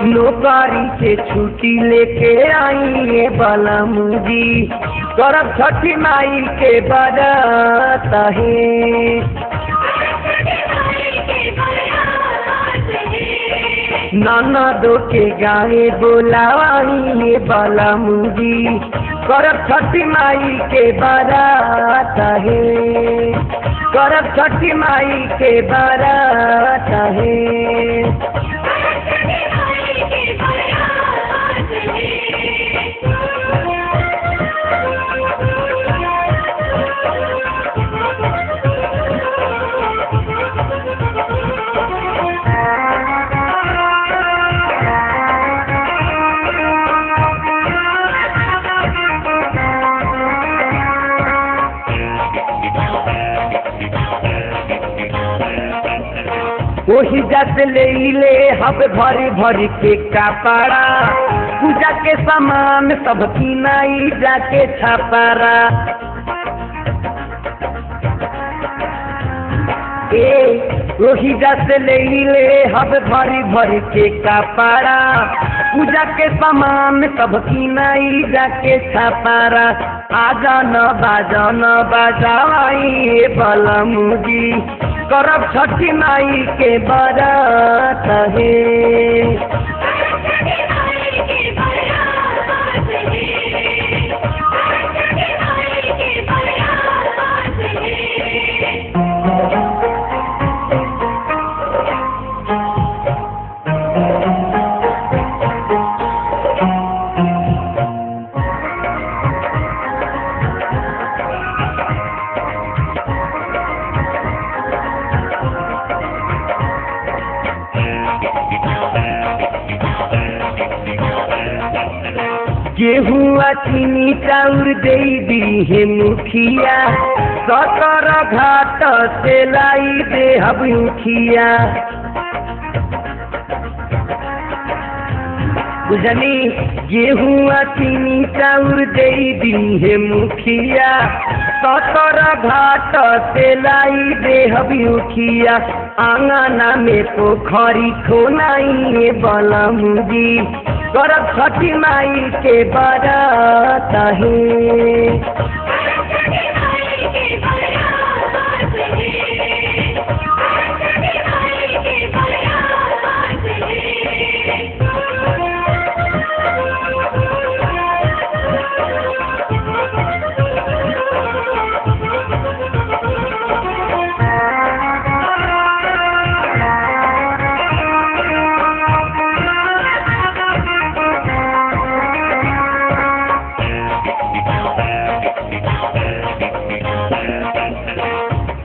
नौकरी से छुट्टी लेके आई बलमुजी करब छठी माई के बरात है। ननदो के गाए बोलावाई बलमुजी करब छठी माई के बारात है। करब छठी माई के बारात है। वही जात ले हब भरी भरी के कपड़ा पूजा के सामान सब किनाई जाके छापारा। वही जात ले हब भरी भरी के कपड़ा पूजा के सामान सब किनाई जाके छापारा। आजन बाजन बजावाई बलमुजी करब छठी माई के बारात है। गेहुआ चीनी चाउर दे दी है मुखिया सतर घाट से लाई दे हब मुखिया। बुझनी गेहुआ चीनी चाउर दे दी है मुखिया सतर घाट से लाई दे हब मुखिया। आंगना में पोखरी खोनाई बलमुजी करब छठी माई के बारात है।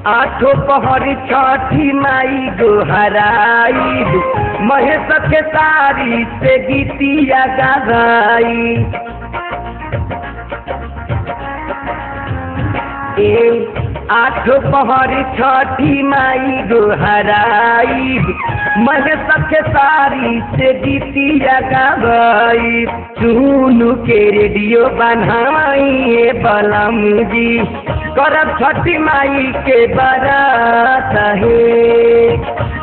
आठो पहर छठी माई गोहराई महेश के सारी से गीतिया गाई। आठो पहर छठी माई गोहराई महेश के सारी से गीतिया गाई। सुनु के रेडियो बनाई बलमुजी करब छठी माई के बारात है।